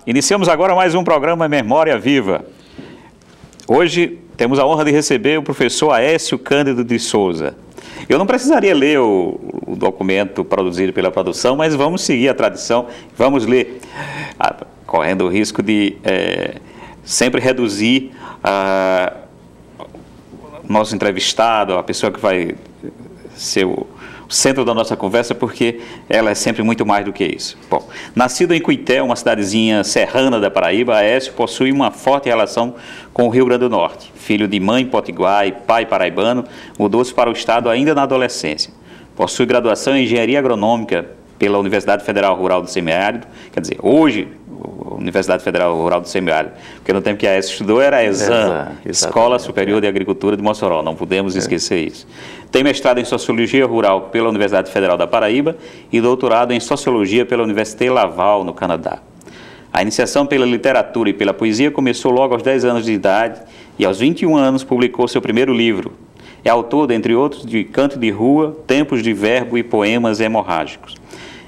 iniciamos agora mais um programa Memória Viva. Hoje temos a honra de receber o professor Aécio Cândido de Souza. Eu não precisaria ler o documento produzido pela produção, mas vamos seguir a tradição, vamos ler, correndo o risco de sempre reduzir o nosso entrevistado, a pessoa que vai ser o centro da nossa conversa, porque ela é sempre muito mais do que isso. Bom, nascido em Cuité, uma cidadezinha serrana da Paraíba, Aécio possui uma forte relação com o Rio Grande do Norte. Filho de mãe potiguar e pai paraibano, mudou-se para o estado ainda na adolescência. Possui graduação em Engenharia Agronômica pela Universidade Federal Rural do Semiárido, quer dizer, hoje, Universidade Federal Rural do Semiárido, porque no tempo que a Aécio estudou era a ESAM, Escola Superior de Agricultura de Mossoró, não podemos esquecer isso. Tem mestrado em Sociologia Rural pela Universidade Federal da Paraíba e doutorado em Sociologia pela Université Laval, no Canadá. A iniciação pela literatura e pela poesia começou logo aos 10 anos de idade e aos 21 anos publicou seu primeiro livro. É autor, dentre outros, de Canto de Rua, Tempos de Verbo e Poemas Hemorrágicos.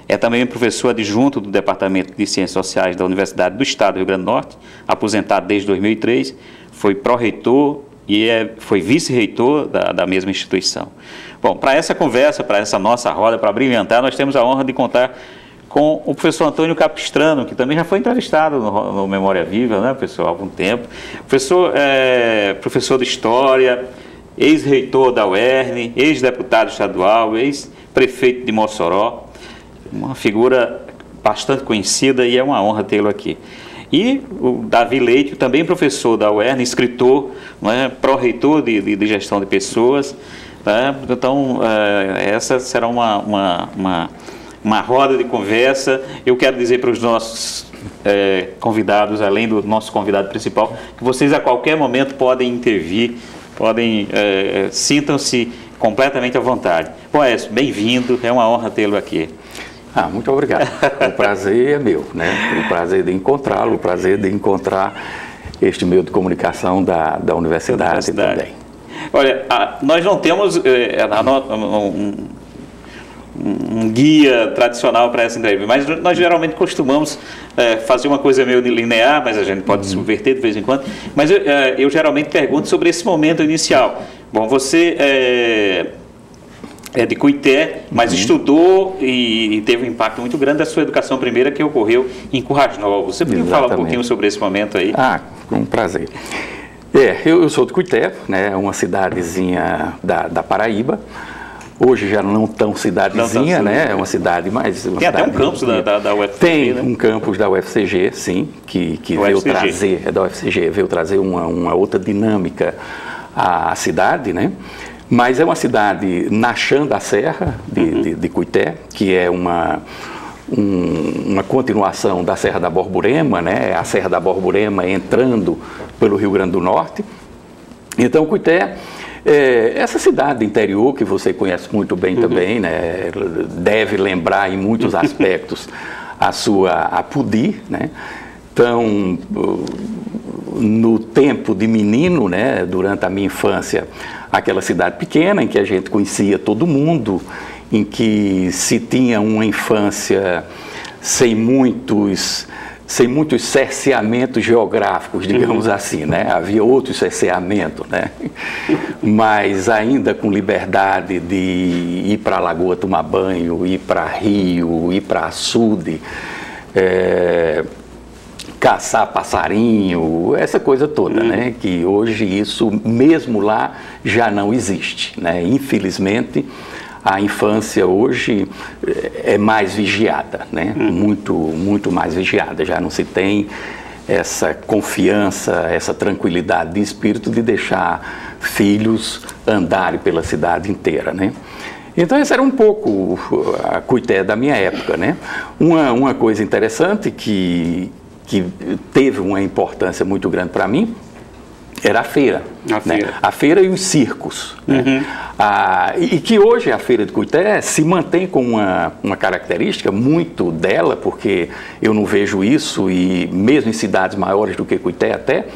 É também professor adjunto do Departamento de Ciências Sociais da Universidade do Estado do Rio Grande do Norte, aposentado desde 2003, foi pró-reitor e foi vice-reitor da mesma instituição. Bom, para essa conversa, para essa nossa roda, para brilhantar, nós temos a honra de contar com o professor Antônio Capistrano, que também já foi entrevistado no Memória Viva, né, pessoal, há algum tempo. Professor de História, ex-reitor da UERN, ex-deputado estadual, ex-prefeito de Mossoró, uma figura bastante conhecida e é uma honra tê-lo aqui. E o Davi Leite, também professor da UERN, escritor, né, pró-reitor de gestão de pessoas. Né? Então, essa será uma roda de conversa. Eu quero dizer para os nossos convidados, além do nosso convidado principal, que vocês a qualquer momento podem intervir, sintam-se completamente à vontade. Bom, Aécio, bem-vindo, é uma honra tê-lo aqui. Muito obrigado. O prazer é meu, né? O prazer de encontrá-lo, o prazer de encontrar este meio de comunicação da universidade também. Olha, nós não temos um guia tradicional para essa entrevista, mas nós geralmente costumamos fazer uma coisa meio linear, mas a gente pode subverter de vez em quando. Mas eu geralmente pergunto sobre esse momento inicial. Bom, você é de Cuité, mas estudou e teve um impacto muito grande da sua educação primeira, que ocorreu em Currais Novos. Você podia falar um pouquinho sobre esse momento aí? Com prazer. Eu sou de Cuité, né, uma cidadezinha da Paraíba. Hoje já não tão cidadezinha, né? É uma cidade mais... Tem até um campus da UFCG, Tem, né? Um campus da UFCG, sim, que veio trazer, da UFCG, veio trazer uma outra dinâmica à cidade, né? Mas é uma cidade na chã da Serra de Cuité, que é uma continuação da Serra da Borborema, né? A Serra da Borborema entrando pelo Rio Grande do Norte. Então, Cuité, essa cidade interior, que você conhece muito bem também, né? Deve lembrar em muitos aspectos a Pudi, né? Então, no tempo de menino, né? Durante a minha infância, aquela cidade pequena em que a gente conhecia todo mundo, em que se tinha uma infância sem muitos cerceamentos geográficos, digamos assim, né? Havia outro cerceamento, né? Mas ainda com liberdade de ir para a lagoa tomar banho, ir para rio, ir para açude, caçar passarinho, essa coisa toda, né? Que hoje isso, mesmo lá, já não existe, né? Infelizmente, a infância hoje é mais vigiada, né? Muito mais vigiada. Já não se tem essa confiança, essa tranquilidade de espírito de deixar filhos andarem pela cidade inteira, né? Então, essa era um pouco a Cuité da minha época, né? Uma coisa interessante que teve uma importância muito grande para mim era a feira. A feira e os circos. Né? E que hoje a Feira de Cuité se mantém com uma característica muito dela, porque eu não vejo isso, e mesmo em cidades maiores do que Cuité até,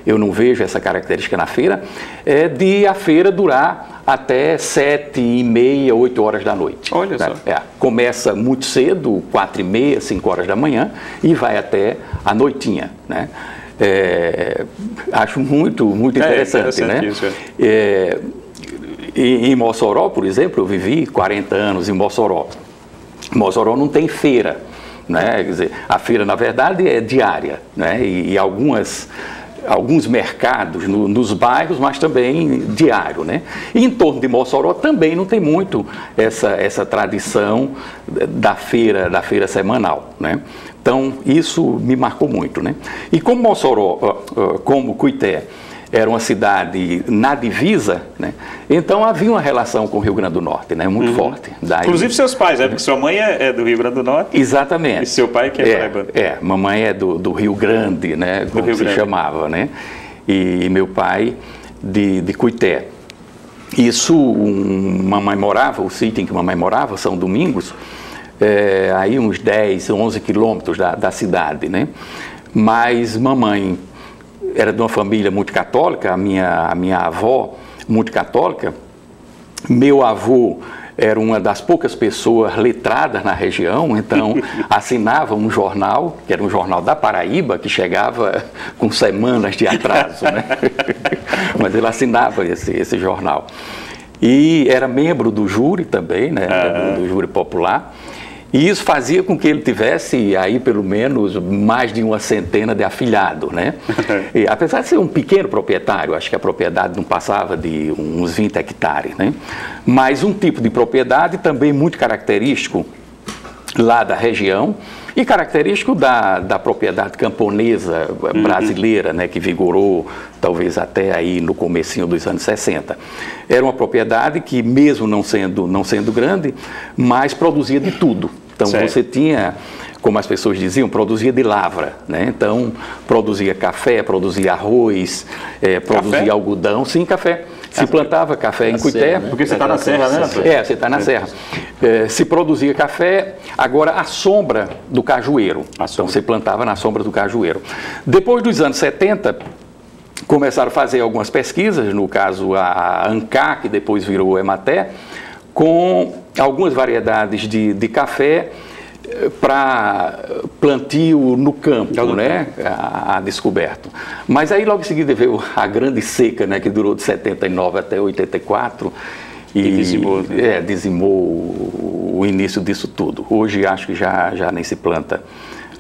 eu não vejo essa característica na feira, é de a feira durar até 7h30, 8 horas da noite. Olha só. Começa muito cedo, 4h30, 5 horas da manhã, e vai até a noitinha, né? Acho muito interessante, né? Isso, em Mossoró, por exemplo, eu vivi 40 anos em Mossoró. Mossoró não tem feira, né? Quer dizer, a feira, na verdade, é diária, né? E alguns mercados nos bairros, mas também diário, né? E em torno de Mossoró também não tem muito essa tradição da feira semanal, né? Então, isso me marcou muito, né? E como Mossoró, como Cuité, era uma cidade na divisa, né? Então havia uma relação com o Rio Grande do Norte, né? Muito forte. Daí... Inclusive seus pais, porque sua mãe é do Rio Grande do Norte. Exatamente. E seu pai que é paraibano. Mamãe é do Rio Grande, né? Como se chamava, né? E meu pai de Cuité. Isso, mamãe morava, o sítio em que mamãe morava, São Domingos, aí uns 10, 11 quilômetros da cidade, né? Mas mamãe era de uma família muito católica, a minha avó muito católica, meu avô era uma das poucas pessoas letradas na região, então assinava um jornal, que era um jornal da Paraíba, que chegava com semanas de atraso, né? Mas ele assinava esse jornal. E era membro do júri também, né? Do júri popular. E isso fazia com que ele tivesse aí pelo menos mais de uma centena de afilhados, né? E, apesar de ser um pequeno proprietário, acho que a propriedade não passava de uns 20 hectares, né? Mas um tipo de propriedade também muito característico lá da região e característico da propriedade camponesa brasileira, né? Que vigorou talvez até aí no comecinho dos anos 60. Era uma propriedade que, mesmo não sendo grande, mas produzia de tudo. Então, você tinha, como as pessoas diziam, produzia de lavra, né? Então, produzia café, produzia arroz, produzia algodão, sim, café. Se plantava café em Cuité. Né? Porque você está na serra, né? Você está na serra. Se produzia café, agora à sombra do cajueiro. Então, você plantava na sombra do cajueiro. Depois dos anos 70, começaram a fazer algumas pesquisas, no caso a ANCAR, que depois virou Emater, com algumas variedades de café para plantio no campo, né? A descoberto. Mas aí logo em seguida veio a grande seca, né? Que durou de 79 até 84 e dizimou, né? Dizimou o início disso tudo. Hoje acho que já nem se planta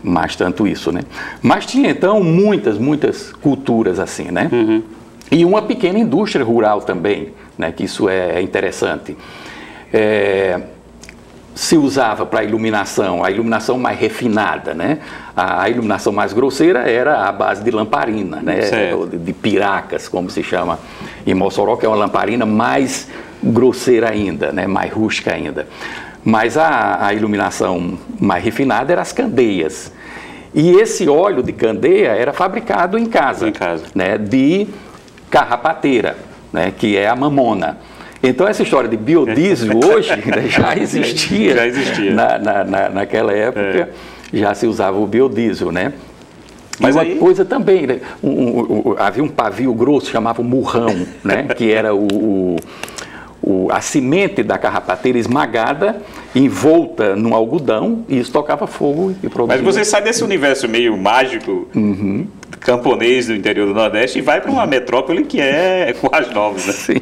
mais tanto isso, né? Mas tinha então muitas culturas assim, né? E uma pequena indústria rural também, né? Que isso é interessante. Se usava para a iluminação mais refinada, né? A iluminação mais grosseira era a base de lamparina, né? De piracas, como se chama em Mossoró, que é uma lamparina mais grosseira ainda, né? Mais rústica ainda. Mas a iluminação mais refinada era as candeias. E esse óleo de candeia era fabricado em casa. Né? De carrapateira, né? Que é a mamona. Então, essa história de biodiesel hoje, né, já existia. Naquela época, já se usava o biodiesel, né? Mas uma coisa também, né? Havia um pavio grosso, chamava murrão, né? Que era a semente da carrapateira esmagada, envolta num algodão, e isso tocava fogo e produzia. Mas você sai desse universo meio mágico, camponês do interior do Nordeste, e vai para uma metrópole que é Currais Novos, né? Sim.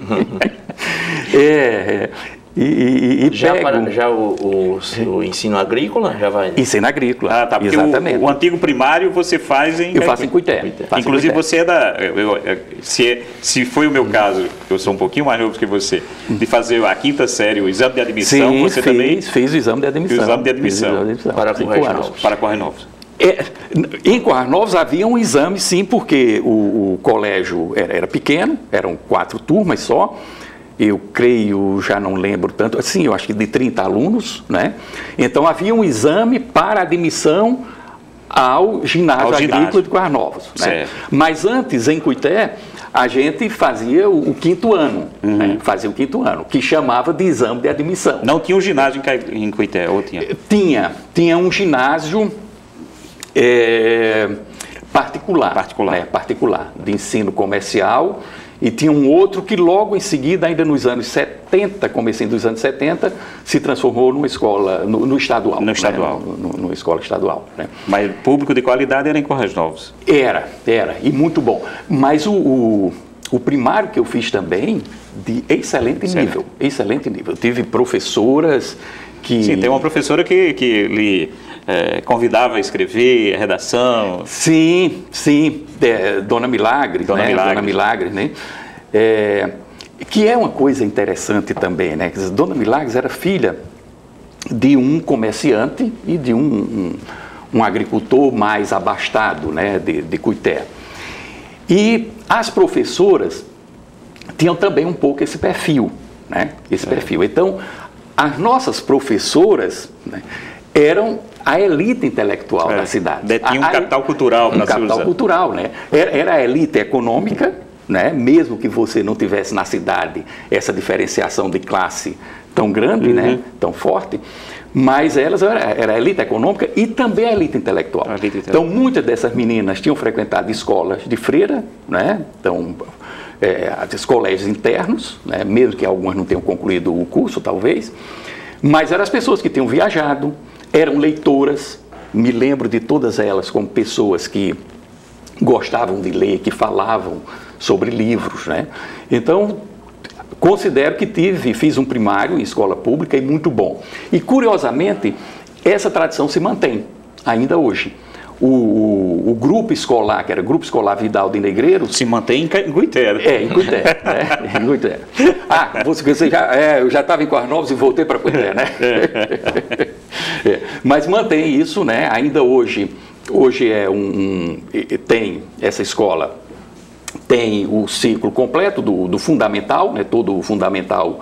O ensino agrícola já vai... Ensino agrícola, tá, porque exatamente. O antigo primário você faz em... Eu faço em Cuité. Inclusive você é da... Se foi o meu caso, eu sou um pouquinho mais novo que você, de fazer a 5ª série, o exame de admissão, sim, você também... fez o exame de admissão. O exame de admissão. Para Currais Novos. Para Currais Novos. Em Currais Novos havia um exame, sim, porque o colégio era pequeno, eram 4 turmas só. Eu creio, já não lembro tanto, assim, eu acho que de 30 alunos, né? Então havia um exame para admissão ao ginásio agrícola de Currais Novos, né? Mas antes, em Cuité, a gente fazia o 5º ano, né? Fazia o 5º ano, que chamava de exame de admissão. Não tinha um ginásio em Cuité, ou tinha? Tinha um ginásio particular. Particular, de ensino comercial. E tinha um outro que logo em seguida, ainda nos anos 70, comecinho dos anos 70, se transformou numa escola, no estadual. No estadual. Né? Numa escola estadual. Né? Mas público de qualidade era em Currais Novos? Era, e muito bom. Mas o primário que eu fiz também, de excelente nível. Eu tive professoras que... Sim, tem uma professora que lhe convidava a escrever, a redação. Sim, Dona Milagre. Dona Milagre, né? Que é uma coisa interessante também, né? Dona Milagres era filha de um comerciante e de um agricultor mais abastado, né? De Cuité. E as professoras tinham também um pouco esse perfil, né? Perfil. Então, as nossas professoras, né, eram a elite intelectual da cidade. Tinha um capital cultural para um capital cultural, né? Era a elite econômica, né? Mesmo que você não tivesse na cidade essa diferenciação de classe tão grande, né? Tão forte, mas elas era a elite econômica e também a elite intelectual. Então, muitas dessas meninas tinham frequentado escolas de freira, né? Então, os colégios internos, né? Mesmo que algumas não tenham concluído o curso, talvez, mas eram as pessoas que tinham viajado, eram leitoras, me lembro de todas elas como pessoas que gostavam de ler, que falavam sobre livros, né? Então, considero que fiz um primário em escola pública e muito bom. E, curiosamente, essa tradição se mantém ainda hoje. O grupo escolar, que era o Grupo Escolar Vidal de Negreiros... Se mantém em Cuité. Em Cuité, né? Em Cuité. Eu já estava em Currais Novos e voltei para Cuité, né? Mas mantém isso, né? Ainda hoje tem essa escola, tem o ciclo completo do fundamental, né? Todo o fundamental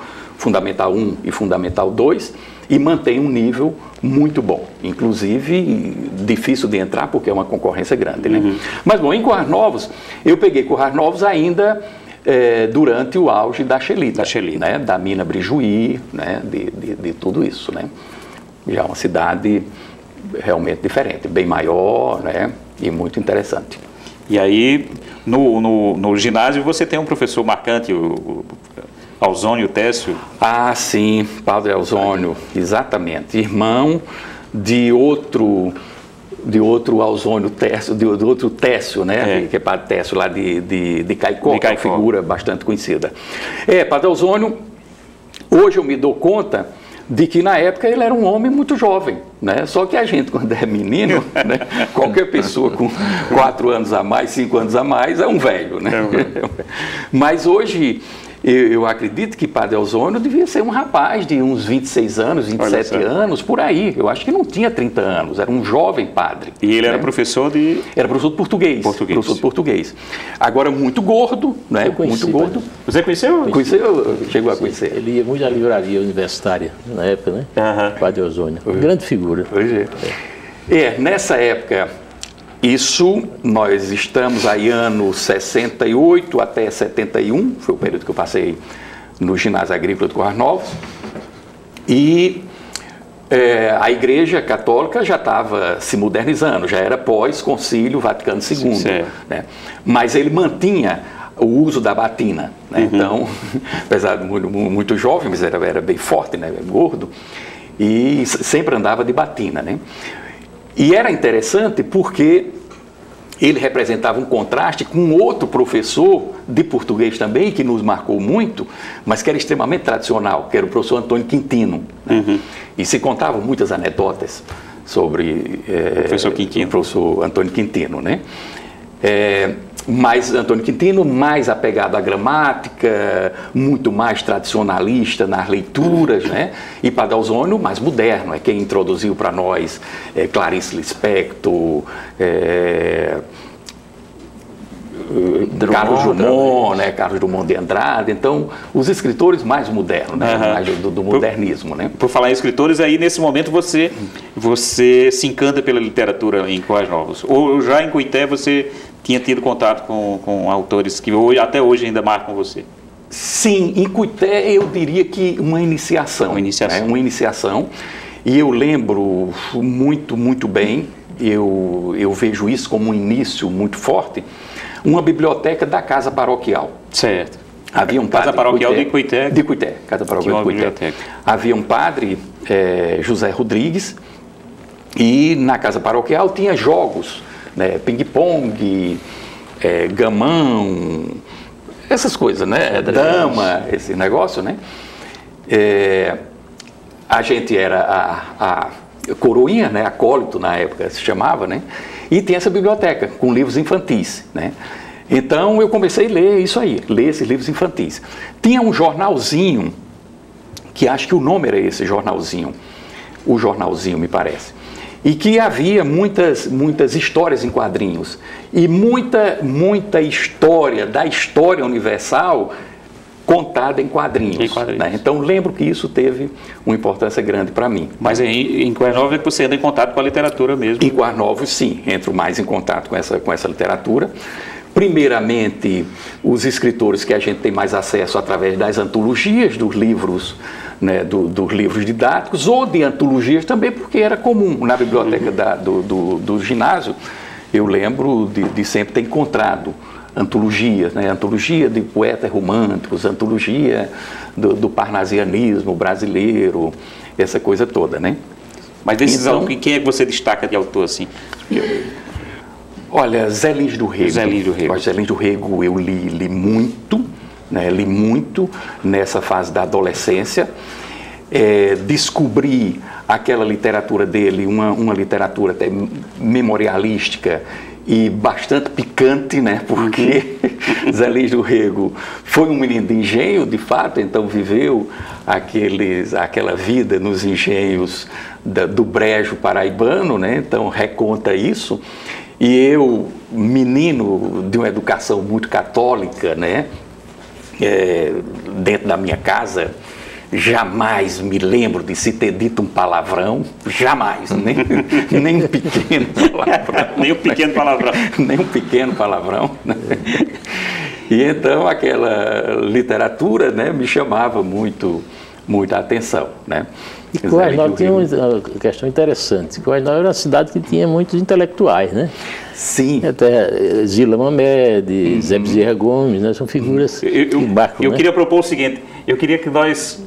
1 e fundamental 2, e mantém um nível muito bom, inclusive difícil de entrar porque é uma concorrência grande, né? Mas bom, em Currais Novos, eu peguei Currais Novos ainda durante o auge da Xelita, né? Da mina Brijuí, né? De tudo isso, né? Já uma cidade realmente diferente, bem maior, né? E muito interessante. E aí, no ginásio, você tem um professor marcante, o Ausônio Técio? Ah, sim, Padre Ausônio, exatamente. Irmão de outro Ausônio Técio, de outro Técio, né? Que é Padre Técio lá de Caicó, que é uma figura bastante conhecida. Padre Ausônio, hoje eu me dou conta de que na época ele era um homem muito jovem, né? Só que a gente, quando é menino, né? Qualquer pessoa com 4 anos a mais, 5 anos a mais, é um velho, né? Mas hoje eu acredito que Padre Ausônio devia ser um rapaz de uns 26 anos, 27 anos, por aí. Eu acho que não tinha 30 anos, era um jovem padre. E ele era professor de... Era professor de português. Professor de português. Agora, muito gordo, né? Eu conheci, muito gordo. Você conheceu? Chegou a conhecer. Ele ia muito à livraria universitária, na época, né? Padre Ausônio. Grande figura. Nessa época... Isso, nós estamos aí anos 68 até 71, foi o período que eu passei no ginásio agrícola de Currais Novos, e a Igreja Católica já estava se modernizando, já era pós-Concílio Vaticano II, né? Mas ele mantinha o uso da batina, né? Então, apesar de muito jovem, mas era bem forte, né? Gordo, e sempre andava de batina, né? E era interessante porque ele representava um contraste com outro professor de português também, que nos marcou muito, mas que era extremamente tradicional, que era o professor Antônio Quintino, né? E se contavam muitas anedotas sobre o professor Antônio Quintino, né? Mas Antônio Quintino mais apegado à gramática, muito mais tradicionalista nas leituras, né? E Padre Ausônio mais moderno, é quem introduziu para nós Clarice Lispector, Carlos Drummond, né? Carlos Drummond de Andrade. Então, os escritores mais modernos, né? Mais do modernismo, né? Por falar em escritores, aí nesse momento você se encanta pela literatura em Currais Novos. Ou já em Cuité você tinha tido contato com autores que até hoje ainda marcam você? Sim, em Cuité eu diria que uma iniciação. Uma iniciação. E eu lembro muito bem eu vejo isso como um início muito forte, uma biblioteca da Casa Paroquial. Certo. Havia um padre, Casa Paroquial de Cuité. De Cuité, Casa Paroquial de Cuité. Havia um padre, José Rodrigues, e na Casa Paroquial tinha jogos, né, ping-pong, gamão, essas coisas, né, dama, esse negócio, né. A gente era a coroinha, né, acólito na época se chamava, né, e tinha essa biblioteca com livros infantis, né. Então eu comecei a ler isso aí, ler esses livros infantis. Tinha um jornalzinho, que acho que o nome era esse jornalzinho, o jornalzinho me parece, e que havia muitas histórias em quadrinhos, e muita história da história universal contada em quadrinhos. Né? Então lembro que isso teve uma importância grande para mim. Mas em Quarnópolis você entra em contato com a literatura mesmo? Em Quarnópolis, sim, entro mais em contato com essa literatura. Primeiramente, os escritores que a gente tem mais acesso através das antologias, dos livros, né, dos livros didáticos, ou de antologias também, porque era comum na biblioteca do ginásio. Eu lembro de sempre ter encontrado antologias, né, antologia de poetas românticos, antologia do parnasianismo brasileiro, essa coisa toda, né? Mas desses autores, quem é que você destaca de autor assim? Olha, Zé Lins do Rego. Zé Lins do Rego. Zé Lins do Rego eu li muito, né, li muito nessa fase da adolescência. Descobri aquela literatura dele, uma literatura até memorialística e bastante picante, né, porque Zé Lins do Rego foi um menino de engenho, de fato, então viveu aquela vida nos engenhos do Brejo paraibano, né, então reconta isso. E eu, menino de uma educação muito católica, né, dentro da minha casa, jamais me lembro de se ter dito um palavrão, jamais, nem um pequeno palavrão. Nem um pequeno palavrão. Nem um pequeno palavrão. Né? E então aquela literatura, né, me chamava muita atenção, né? E Quarnópolis tinha uma questão interessante. Quarnópolis era uma cidade que tinha muitos intelectuais, né? Sim. Até Zila Mamed, Zé Bezerra Gomes, né? São figuras que marcam, eu queria propor o seguinte, eu queria que nós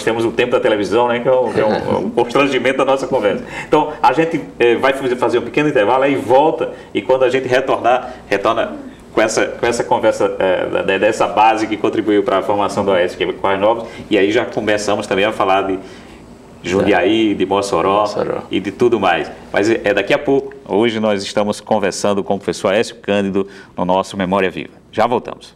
temos o tempo da televisão, né, que é um constrangimento da nossa conversa. Então, a gente vai fazer um pequeno intervalo e volta, e quando a gente retorna com essa conversa dessa base que contribuiu para a formação do Oeste, que é Quarnópolis, e aí já começamos também a falar de Jundiaí, de Mossoró e de tudo mais. Mas é daqui a pouco. Hoje nós estamos conversando com o professor Aécio Cândido no nosso Memória Viva. Já voltamos.